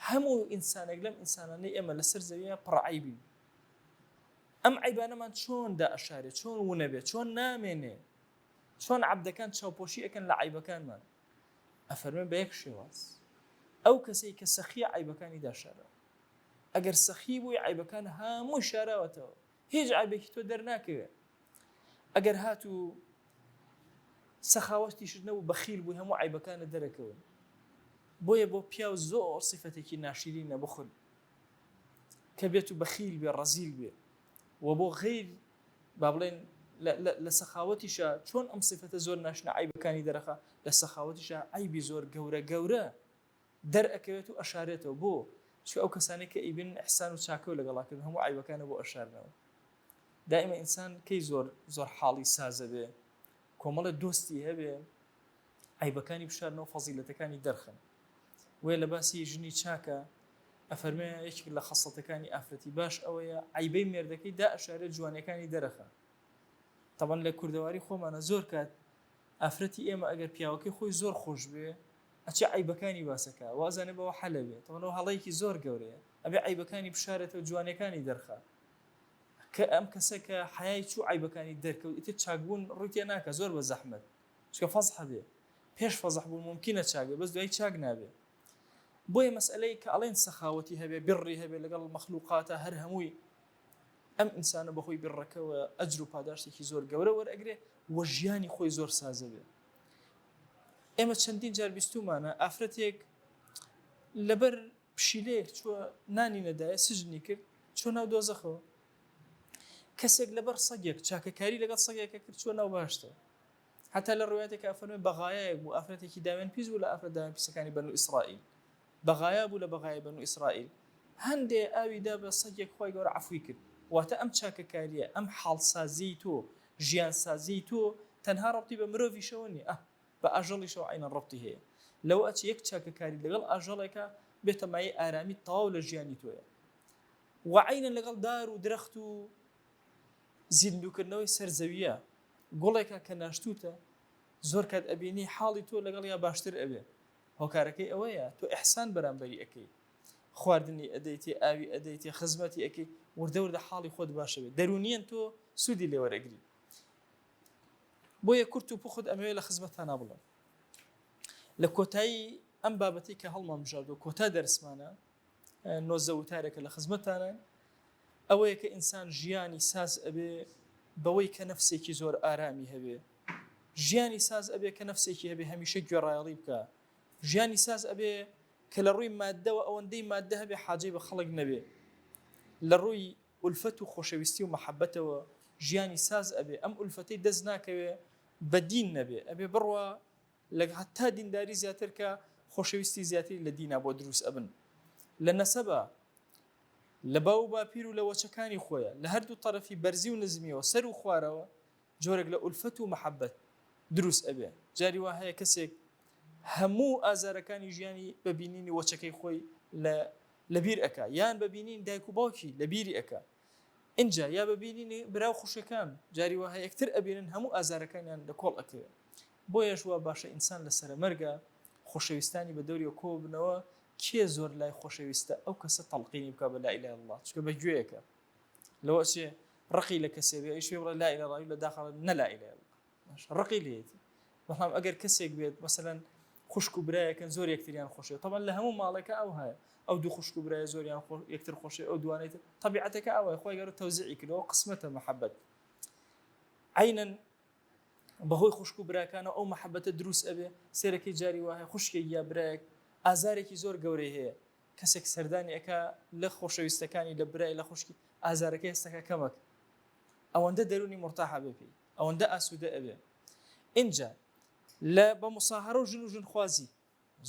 هەموو ئینسانێک لەم ئینسانانەی ئێمە لەسەر زەویە پڕ عیبین. ئەم عیبانەمان چۆن دائەشارێ، چۆن ونەبێ، چۆن نامێنێ، چۆن عەبدەکان چاوپۆشی ئەکەن لە عیبەکانمان. ئەفەرمێ بە یەک شێواز ئەو کەسەی کە سەخیە عیبەکانی داشارە، ئەگەر سەخی بووی عیبەکان هەمووی شاراوەتەوە، هیچ عیبێکی تۆ دەرناکەوێت. ئەگەر هاتوو سەخاوەتیشت نەبوو بەخیل بووی هەموو عیبەکانە دەرەکەون. بۆیە بۆ پیاو زۆر سیفەتێکی ناشرینە بخون کە بێت و بەخیل بێ، ڕەزیل بێ. و بۆ غیر با بڵێن لە سەخاوەتیشە چۆن ئەم سیفەتە زۆر ناشنا عیبەکانی دەرەخە، لە سەخاوەتیشە عیبی زۆر گەورە دەرئەکەوێت و ئەشارێتەوە. بۆ چکە ئەو کەسانێک کە ئیبن ئیحسان و چاکە و لەگەڵاکردن هەموو عیبەکانە بۆ ئەشارنەوە. دائما ئینسان کەی زۆر حاڵی سازە بێ، کۆمەڵە دۆستی هەبێ، عیبەکانی بشارنەوە، فەزیلەتەکانی دەرخن. وێ لە باسی ژنی چاکە ئەفەرمێ یەکێک لە خەسڵەتەکانی ئافرەتی باش ئەوەیە عیبەی مێردەکەی دا ئەشارێ جوانەکانی دەرەخە. طبعاً لە کوردەواری خۆمانە زۆر کات ئافرەتی ئێمە ئەگەر پیاوەکەی خۆی زۆر خۆش بێ ئەچێ عیبەکانی باسەکە، وازانێ بەوە حەلە بێت. طبعاً هەڵەیەکی زۆر گەورەیە، ئەبێ عیبەکانی بشارێتەوە، جوانەکانی دەرخە. کە ئەم کەسە کە حیای چوو عیبەکانی دەرکەوت ئیتر چاکبوون ڕووی تێ ناکە، زۆر بە زەحمەت، چکە فەزح هەبێ، پێش فەزح بوون ممکنە چاک بێ، بەس دوای چاک نابێ. بۆیە مەسئلەی کە ئەڵێن سەخاوەتی هەبێ، بڕی هەبێ لەگەڵ مەخلوقاتە هەر هەمووی، ئەم ئینسانە بەخۆی بڕەکەوە ئەجر و پاداشتێکی زۆر گەورە وەرئەگرێ و ژیانی خۆی زۆر سازە بێ. ئێمە چەندین جار بیستومانە ئافرەتێک لەبەر پشیلەیەک چووە نانی نەدایە سژنی کرد چۆ ناو دۆزەخەوە کەسێک لەبەر سەگێک چاکەکاری لەگەڵ سەگێکە کرد چووە ناو باشتەوە حتا لە ڕوایەتێک ئەفەرمێ بەغایەک بوو ئافرەتێکی داوێن پیس بوو لە ئافرەت داوێن پیسەکانی بەنو ئیسرائیل بەغایە بوو لە بەغایە بەنو ئیسرائیل هەندێ ئاویدا بە سەگێک خۆی گەورە عەفوی کرد واتە ئەم چاکەکاریە ئەم حاڵسازی تۆ ژیانسازی تۆ تەنها ڕەبتی بە مرۆڤیشەوە نیە بە ئاژەڵیشەوە عینەن ڕەبتی هەیە لەوە ئەچ یەک چاکەکاری لەگەڵ ئاژەڵێکە بێتە مایە ئارامی تەواو لە ژیانی تۆیە وعینەن لەگەڵ دار و درەخت و زیندوکردنەوەی سەرزەویە گوڵێکە کە ناشتوتە زۆر کات ئەبینی حاڵی تۆ لەگەڵ یا باشتر ئەبێ هۆکارەکەی ئەوەیە تۆ ئیحسان بەرامبەری ئەەکەی خواردنی ئەدەیتێ ئاوی ئەدەیتێ خزمەتی ئەەکەی وردە وردە حاڵی خۆت باشە بێت دەرونیەن تۆ سوودی لێوەرەگری بۆیە کورت و پوخت ئەمەوێت لە خزمەتتانە بڵێن لە کۆتایی ئەم بابەتی کە هەڵمامژاردو کۆتا دەرسمانە نۆزە وتارێکە لە خزمەتتانە ئەوەیە کە ئینسان ژیانی ساز ئەبێ بەوەی کە نەفسێکی زۆر ئارامی هەبێ ژیانی ساز ئەبێ کە نەفسێکی هەبێ هەمیشە گوێڕایەڵی بکە ژیانی ساز ئەبێ کە لە ڕووی مادەوە ئەوەندەی مادە هەبێ حاجەی بە خەڵک نەبێ لە ڕووی ئولفەت و خۆشەویستی و مەحەبەتەوە ژیانی ساز ئەبێ ئەم ئولفەتەی دەست ناکەوێ بە دین نەبێ ئەبێ بڕوە لە هەتا دینداری زیاتر کە خۆشەویستی زیاتری لە دینا بۆ دروست ئەبن لە نەسەبە لە باو باپیر و لە وەچەکانی خۆیە لە هەردوو تەرەفی بەرزی و نزمیەوە سەر و خوارەوە جۆرێک لە ئولفەت و مەحەبەت دروست ئەبێ جاری وا هەیە کەسێک هەموو ئازارەکانی ژیانی ببینینی وەچەکەی خۆی لە بیر ئەکا یان ببینین دایک و باوکی لە بیری ئەکا اینجا یا ببینینی براو خوشەکان جاری وا هەیە یەکتر ئەبینن هەموو ئازارەکانیان لە کۆڵ ئەکەوێ بۆیەش وا باشە ئینسان لە سەرە مەرگە خۆشەویستانی بە دەوری کۆ بنەوە کێ زۆر لای خۆشەویستە ئەو کەسە تەڵقینی بکە بە لا ئیلاهە ئیلڵڵاه چکە بە گوێیەکە لەوە چێ ڕقی لە کەسێ بێ ئیش بڵێ لا ئیلاهە ئیلڵڵاه لە داخڵ نە لا ئیلاهە ئیلڵڵاه ڕقی لێتی بەڵام ئەگەر کەسێک بێت مەسەلەن خوشک و برایەکەن زۆر یەکتریان خۆشێ طبعا لە هەموو ماڵێکە ئەو هەیە ئەو دوو خوشک و برایە زۆریان یەکتر خۆشێ ئەو دوانێت طبیعەتەکە ئەوە خۆی گەورە تەوزیعی کردەوە قسمەتە مەحەبەت عینەن بەهۆی خوشک و براکانە ئەو مەحەبەتە دروست ئەبێ سێرەکەی جاری وایە خوشکێک یا برایەک ئازارێکی زۆر گەورەی هەیە کەسێک سەردانی ئەکا لە خۆشەویستەکانی لە برای لە خوشکی ئازارەکەی هەستەکە کەمەک ئەوەندە دەرونی مرتاحە بێ ئەوەندە ئاسوودە ئەبێ اینجا لە بە مساهرە و ژن و ژنخوازی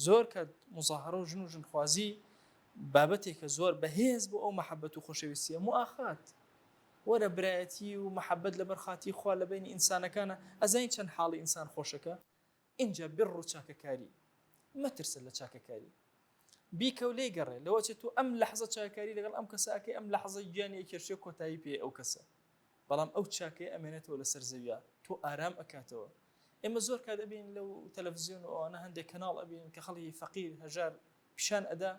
زۆر کە مساهرە و ژن و ژنخوازی بابەتێکە زۆر بەهێز بۆ ئەو مەحەبەت و خۆشەویستیە مؤاخات وەرە برایەتی و مەحەبەت لەبەر خاتی خوا لە بینی ئینسانەکانە ئەزانی چەند حاڵی ئینسان خۆشەکە اینجا بڕ و چاکەکاری مەترسە لە چاکەکاری بیکە و لێی گەڕێ لەوە چێت تو ئەم لەحظە چاکاری لەگەڵ ئەم کەساکەی ئەم لەحظەی گیانی کێشێ کۆتایی پێ ئەو کەسە بەڵام ئەو چاکەی ئەمێنێتەوە لەسەر زەویە تۆ ئارام ئەکاتەوە ئێمە زۆر کات دەبین لەو تەلەڤیزیۆن و ئەوانە هەندێک کەناڵ ئەبین کە خەڵکی فەقیر هەژار پیشان ئەدا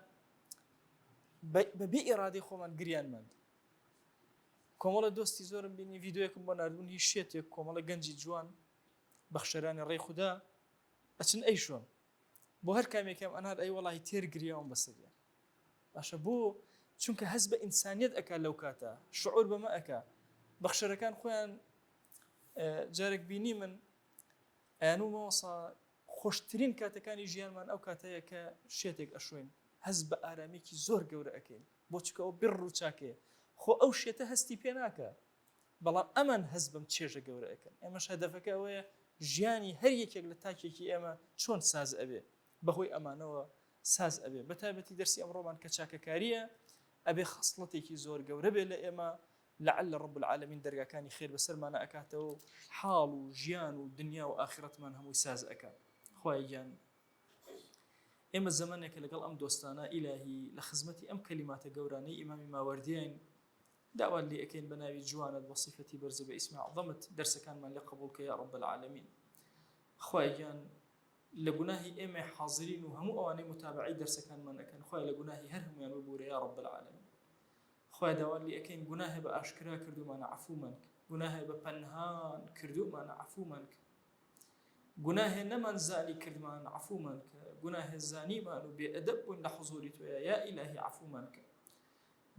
بە بێ ئێرادەی خۆمان گریانمەند کۆمەڵە دۆستی زۆرم بینی ڤیدۆیەکم بۆ ناردبوون هیچ شێتێک کۆمەڵە گەنجی جوان بەخشەرانی ڕێی خودا ئەچن ئەی شۆن بۆ هەر کامێکم ئەنار ئەی وەڵی تێر گریاوم بەسەریە باشە بۆ چونکە هەز بە ئینسانیت ئەکا لەو کاتە شعور بەمە ئەکا بەخشەرەکان خۆیان جارێک بینی من ئەیانوو مەوەسا خۆشترین کاتەکانی ژیانمان ئەو کاتەیە کە شێتێک ئەشوین هەز بە ئارامێکی زۆر گەورە ئەەکەین بۆ چکەوە بڕ و چاکەیە خۆ ئەو شێتە هەستی پێ ناکە بەڵام ئەمان هەز بەم چێژە گەورە ئەەکەن ئێمەش هەدەفەکە ئەوەیە ژیانی هەر یەکێک لە تاکێکی ئێمە چۆن ساز ئەبێ بەهۆی ئەمانەوە ساز ئەبێ بەتایبەتی دەرسی ئەمڕۆمان کە چاکەکاریە ئەبێ خەسڵەتێکی زۆر گەورە بێ لە ئێمە لعل رب العالمین دەرگاکانی خێر بەسەرمانە ئەکاتەوە حاڵ و ژیان و دنیا و ئاخرەتمان هەمووی ساز ئەکات خوای گیان ئێمە زەمانێکە لەگەڵ ئەم دۆستانە ئیلاهی لە خزمەتی ئەم کەلیماتە گەورانەی ئیمامی ماوەردیین داوات لێ ئەەکەین بە ناوی جوانت بە صیفەتی بەرزە بە ئیسمی عەظەمت دەرسەکانمان لێ قبوڵکە یا رب العالمین خوای گیان لە گوناهی ئێمە حاضرین و هەموو ئەوانەی متابعی دەرسەکانمان ئەەکەن خوای لە گوناهی هەر هەمویان ببورە یا رب العالمین خوای داوات لێ ئەەکەین گوناهی بە ئاشکرا کردومانە عەفومان گوناهی بە پەنهان کردومانە عەفومان گوناهێ نەمان زانی کردمان عەفومان کە گوناهێ زانیمان و بێئەدەب بوون لە حوزوری تۆیە یا ئیلاهی عەفومان کە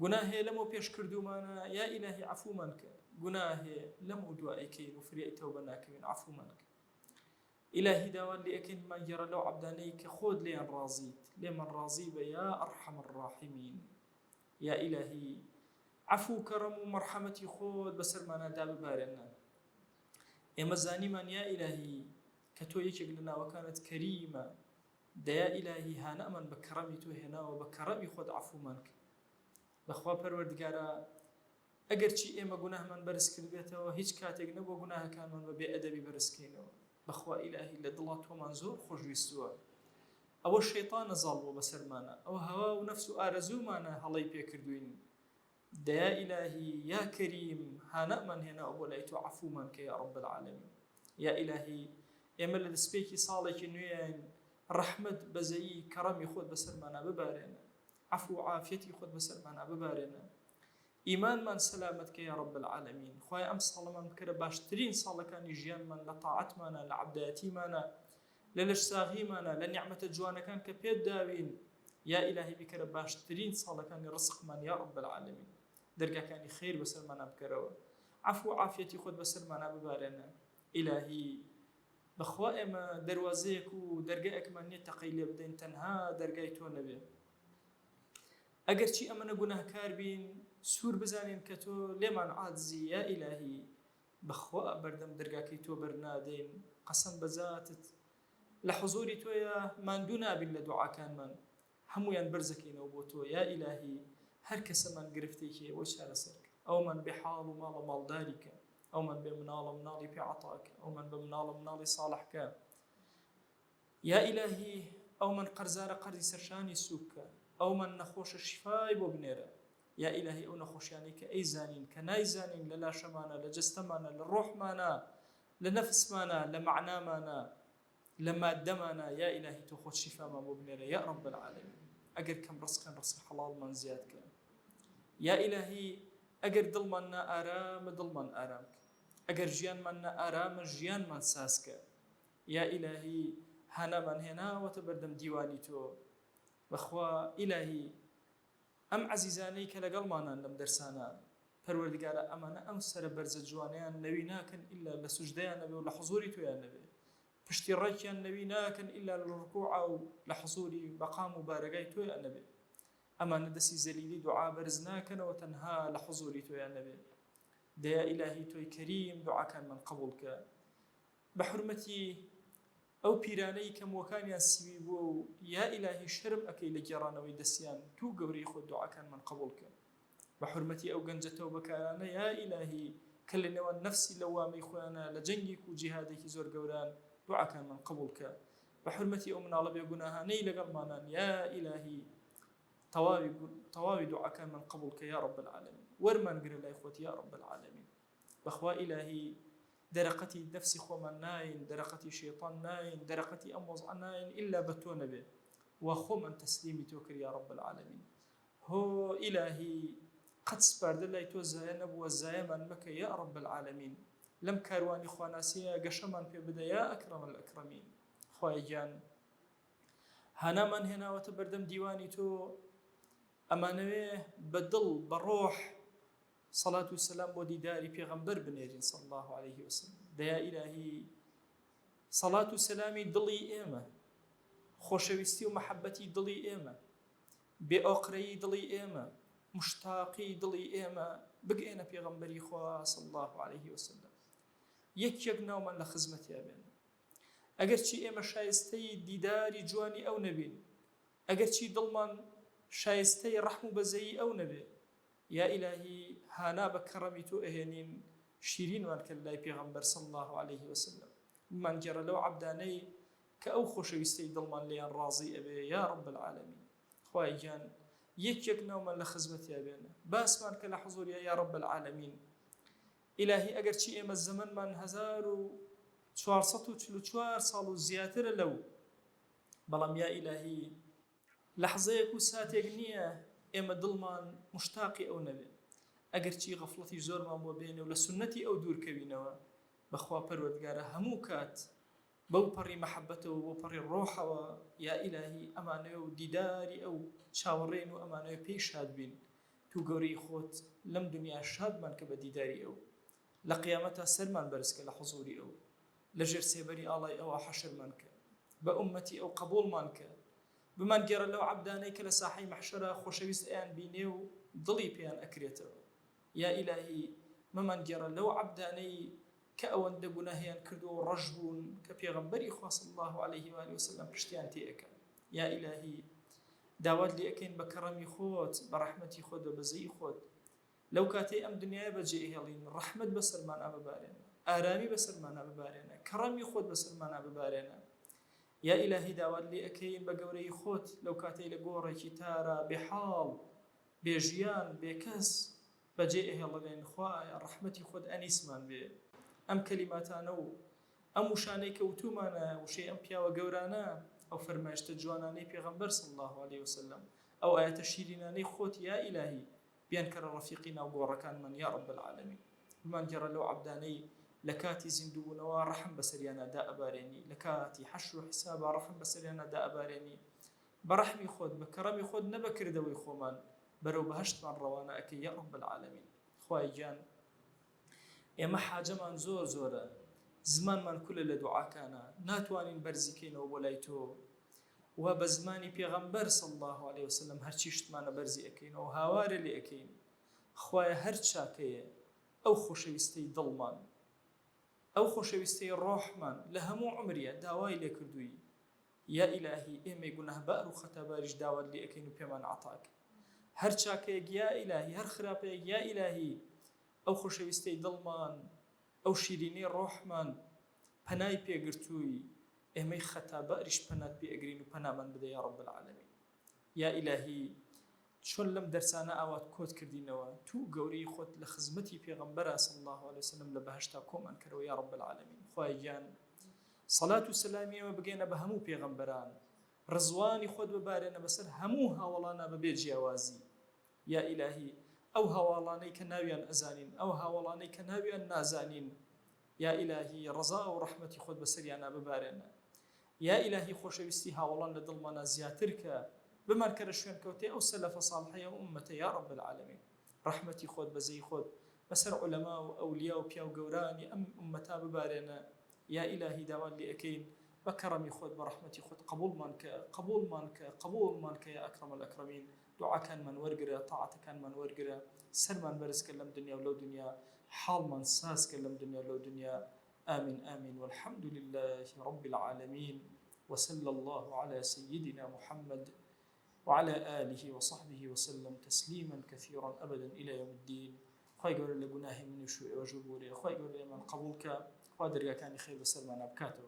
گوناهێ لەمەوە پێش کردومانە یا ئیلاهی عەفومان کە گوناهێ لەمەوە دوائیکەین و فریای تەوبە ناکەوین عەفومان کە إلهي داوان لأكن ما جرى لو عبداني كخود لين رازيت لمن رازي يا أرحم الراحمين. يا إلهي عفو كرم ومرحمتي خود بسر ما نادى ببارنا إما زانيمان يا إلهي كتو يكيك لنا وكانت كريمة ديا إلهي هانا من بكرمي تو هنا وبكرمي خود عفو منك بخوا پروردگارا اگر چی ئێمە گوناهمان بەرز کردێتەوە هیچ کاتێک نەبووە گوناهەکانمان بە بێئەدەبی بەرزکەینەوە بەخوا ئیلاهی لە دڵا تۆمان زۆر خۆشویستووە ئەوە شەیطانە زاڵ بۆ بەسەرمانە ئەو هەوا و نەفس و ئارەزوومانە هەڵەی پێکردوین دەیا ئیلاهی یا کەریم هانەمان هێناوە بۆ لای تۆ عەفومان کە یا رب العالمین. یا ئیلاهی ئێمە لە دەستپێکی ساڵێکی نوێیان ڕەحمەت بەزەیی کەڕەمی خۆت بەسەرمانە ببارێنە عفو و عافیەتی خۆت بەسەرمانە ببارێنە ئیمانمان سەلامەت کە یا رب العالمین. خوای ئەم ساڵەمان بکەرە باشترین ساڵەکانی ژیانمان لە تاعەتمانە لە عەبدایەتیمانە لە لەشساغیمانە لە نیعمەتە جوانەکان کە پێت داوین یا ئیلاهی بکەرە باشترین ساڵەکانی ڕزقمان یا رب العالمین. دەرگاکانی خێر بەسەرمانە بکەرەوە عفو و عافیەتی خۆت بەسەرمانە ببارێنە ئیلاهی. بەخوا ئێمە دەروازەیەک و دەرگایەکمان نییە تەقەی لێ بدەین تەنها دەرگای تۆ نەبێ ئەگەر چی ئەمەنە گوناهکار بین سوور بزانین کە تۆ لێمان عاجزی یا ئیلاهی بەخوا بەردەم دەرگاکەی تۆ بەرنادەین قەسەم بەزاتت لە حوزوری تۆیە ماندوو نابین لە دوعاکانمان هەمویان بەرزەکەینەوە بۆ تۆ یا ئیلاهی هەر کەسەمان گرفتێکی وە چارەسەرکە ئەومان بێ حاڵ و ماڵە ماڵداریکە ئەومان بێ مناڵە مناڵی پێعەتاکە ئەومان بە مناڵە مناڵی ساڵحکە یا ئیلاهی ئەومان قەرزارە قەرزی سەرشانی سووکە ئەومان نەخۆشە شیفای بۆ بنێرە یا ئیلاهی ئەو نەخۆشیانەی کە ئەی زانین کە نایزانین لە لاشەمانە لە جەستەمانە لە ڕۆحمانە لە نەفسمانە لە معنامانە لە مادەمانە یا ئیلاهی تۆ خۆت شیفامان بۆ بنێرە یا رب العالمین. ئەگەر کەم ڕزقن ڕزق حەڵاڵمان زیادکە یا ئیلاهی ئەگەر دڵمان نا ئارامە دڵمان ئارامکە ئەگەر ژیانمان نا ئارامە ژیانمان ساسکە یا ئیلاهی هانامان هێناوەتە بەردەم دیوانی تۆ بەخوا ئیلاهی ئەم عەزیزانەی کە لەگەڵمانان لەم دەرسانە پەروەردگارە ئەمانە ئەم سەرە بەرزە جوانیان نەوی ناکەن ئیلا لە سوجدەیان نەبێ و لە حوزوری تۆیان نەبێ پشتی ڕێکیان نەوی ناکەن ئیلا لە ڕکوع و لە حوزوری بەقام و بارەگای تۆیان نەبێ ئەمانە دەستی زەلیلی دوعا بەرز ناکەنەوە تەنها لە حوزوری تۆیان نەبێ دەیا ئیلاهی تۆی کەریم دوعاکانمان قبوڵکە بە حورمەتی ئەو پیرانەی کە مۆکانیان سیوی بووە و یا ئیلاهی شەرم ئەەکەی لە گێڕانەوەی دەستیان تو گەورەی خۆت دوعاکانمان قبوڵکە بە حورمەتی ئەو گەنجەتەوە بەکارانە یا ئیلاهی کە لە نێوان نەفسی لە وامەی خۆیانە لە جەنگێک و جیهادێکی زۆر گەوران دوعاکانمان قبوڵکە بە حورمەتی ئەو مناڵە بێگوناهانەی لەگەڵمانان یا ئیلاهی تەواوی دوعاکانمان قبوڵکە یا رب العالمین. وەرمان گرە لای خۆت یا رب العالمین. بەخوا ئیلاهی دەرەقەتی نەفسی خۆمان ناین دەرەقەتی شەیطان ناین دەرەقەتی ئەم وەزع ناین ئیلا بە تۆ نەبێ وا خۆمان تەسلیمی تۆ کرد یا رب العالمین. هۆ ئیلاهی قەت سپاردە لای تۆ زایە نەبووە زایەمان مەکە یا رب العالمین. لەم کاروانی خواناسیە گەشەمان پێ بدە یا ئەکرەم الئەکرەمین. خوای گیان هانامان هێناوەتە بەردەم دیوانی تۆ ئەمانەوێ بە دڵ بە ڕۆح صلاة و سلام بۆ دیداری پێغەمبەر بنێرین صلی الله عليه وسلم. دەیا ئیلاهی صلاة و سلامی دڵی ئێمە خۆشەویستی و مەحەبەتی دڵی ئێمە بێئۆقرەیی دڵی ئێمە مشتاقی دڵی ئێمە بگەێنە پێغەمبەری خوا صلی الله عليه وسلم یەک ناومان لە خزمەتیا بێنە. ئەگەر چی ئێمە شایستەی دیداری جوانی ئەو نەبین ئەگەر چی دڵمان شایستەی ڕەحم و بەزەیی ئەو نەبێ یا ئیلاهی هانا بە کەڕەمی تۆ ئەهێنین شیرینوان کە لای پێغەمبەر صلی الله عليه وسلم بمان گێڕە لەو عەبدانەی کە ئەو خۆشەویستەی دڵمان لێیان ڕازی ئەبێ یا رب العالمین. خوای گیان یەک ناومان لە خزمەتیا بێنە باسمان کە لە حوزوریا یا رب العالمین. ئیلاهی ئەگەر چی ئێمە زەمەنمان 1444 ساڵ و زیاترە لەو بەڵام یا ئیلاهی لەحزەیەک و ساتێک نییە ئێمە دڵمان مشتاقی ئەو نەبێ ئەگەر چی غەفڵەتی زۆرمان بۆ بێنێ و لە سنەتی ئەو دوورکەوینەوە بەخوا پەروەردگارە هەموو کات بەو پەڕی مەحەبەتەوە بۆ پەڕی ڕۆحەوە یا ئیلاهی ئەمانەوە و دیداری ئەو چاوەڕێن و ئەمانەوە پێی شاد بین تو گەورەی خۆت لەم دنیا شادمان کە بە دیداری ئەو لە قیامەتە سەرمان بەرزکە لە حوزوری ئەو لەژێر سێبەری ئاڵای ئەوە حەشرمان کە بە ئومەتی ئەو قبوڵمان کە بمان گێڕە لەو عەبدانەی کە لە ساحەی مەحشەرە خۆشەویست ئەیان بینێ و دڵی پێیان ئەکرێتەوە. یا ئیلاهی مەمان گێڕە لەو عەبدانەی کە ئەوەندە گوناهیان کردو و ڕەش بوون کە پێغەمبەری خوا صلی الله عليه و آله وسلم پشتیان تێئەکەن. یا ئیلاهی داوات لێ ئەکەین بە کەڕەمی خۆت بە ڕەحمەتی خۆت بە بەزەی خۆت لەو کاتەی ئەم دنیای بەجێهێڵین ڕەحمەت بەسەرمانە ببارێنە، ئارامی بەسەرمانە ببارێنە، کەڕەمی خۆت بەسەرمانە ببارێنە. یا ئیلاهی داوات لێ ئەکەین بە گەورەی خۆت لەو کاتەی لە گۆڕێکی تارە بێحاڵ بێژیان بێکەس بەجێ ئەهێڵەڵێن خوایە ڕەحمەتی خۆت ئەنیسمان بێ. ئەم کەلیماتانە و ئەم وشانەی کەوتومانە وشەی ئەم پیاوە گەورانە ئەو فەرمایشتە جوانانەی پێغەمبەر صلی الله عليه وسلم ئەو ئاەتە شیرینانەی خۆت یا ئیلاهی بیان کەرە ڕەفیقی ناو گۆڕەکانمان یا رب العالمین. بمان گێڕە لەو عەبدانەی لە کاتی زیندوبوونەوە ڕەحم بەسەریانەدا ئەبارێنی، لە کاتی حەشر و حیسابە ڕەحم بەسەریانەدا ئەبارێنی. بە ڕەحمی خۆت بە کەڕەمی خۆت نە بەکردەوەی خۆمان بەرەو بەهەشتمان ڕەوانە ئەکەی یا رب العالمین. خوای گیان ئێمە حاجەمان زۆر زۆرە، زمانمان کولە لە دوعاکانە، ناتوانین بەرزیکەینەوە بۆ لای تۆ و بە زمانی پێغەمبەر صلی الله عليه وسلم هەرچی شتمانە بەرزی ئەکەینەوە هاوارە لێ ئەکەین. خوایە هەر چاکەیە ئەو خۆشەویستەی دڵمان ئەو خۆشەویستەی ڕۆحمان لە هەموو عمریە داوای لێ کردووی. یا ئیلاهی ئێمەی گوناهبار و خەتاباریش داوات لێ ئەکەین و پێمان عەتاک. هەر چاکەیەک یا ئیلاهی هەر خراپەیەک یا ئیلاهی ئەو خۆشەویستەی دڵمان ئەو شیرینەی ڕۆحمان پەنای پێگرتووی ئێمەی خەتاباریش پەنات پێ ئەگرین و پەنامان بدە یا رب العالمین. یا ئیلاهی چۆن لەم دەرسانە ئاوات کۆت کردینەوە تو گەورەی خۆت لە خزمەتی پێغەمبەر صلی الله عليه وسلم لە بەهەشتا کۆمان کردەوە یا رب العالمین. خوای گیان سەڵات و سەلامی ئێمە بگەینە بە هەموو پێغەمبەران، ڕزوانی خۆت ببارێنە بەسەر هەموو هاوڵانە بەبێ جیاوازی. یا ئیلاهی ئەو هاوڵانەی کە ناویان ئەزانین ئەو هاوڵانەی کە ناویان نازانین یا ئیلاهی ڕزا و ڕەحمەتی خۆت بەسەریانە ببارێنە. یا ئیلاهی خۆشەویستی هاوڵان لە دڵمانە زیاتر کە بمان کەرە شوێن کەوتێ ئەو سەلەفە ساڵحەیە و ئومەتە یا رب العالمین. ڕەحمەتی خۆت بەزەی خۆت بەسەر عولەما و ئەولیا و پیا و گەورانی ئەم ئومەتا ببارێنە. یا ئیلاهی داوات لێ ئەکەین بە کەڕەمی خۆت بە ڕەحمەتی خۆت قبوڵمان کە یا ئەکرەم الئەکرەمین. دوعاکانمان وەرگرە، تاعەتەکانمان وەرگرە، سەرمان بەرزکە لەم دنیا و لەو دنیا، حاڵمان سازکە لەم دنیا و لەو دنیا. آمين آمين والحمد لله رب العالمين وصلى الله على سيدنا محمد وعلى آله وصحبه وسلم تسليما كثيرا أبدا إلى يوم الدين. خواهي قول لقناه من يشوء وجبوري، خواهي قول لمن قبولك قادر يا كان خير بسلمان أبكاته.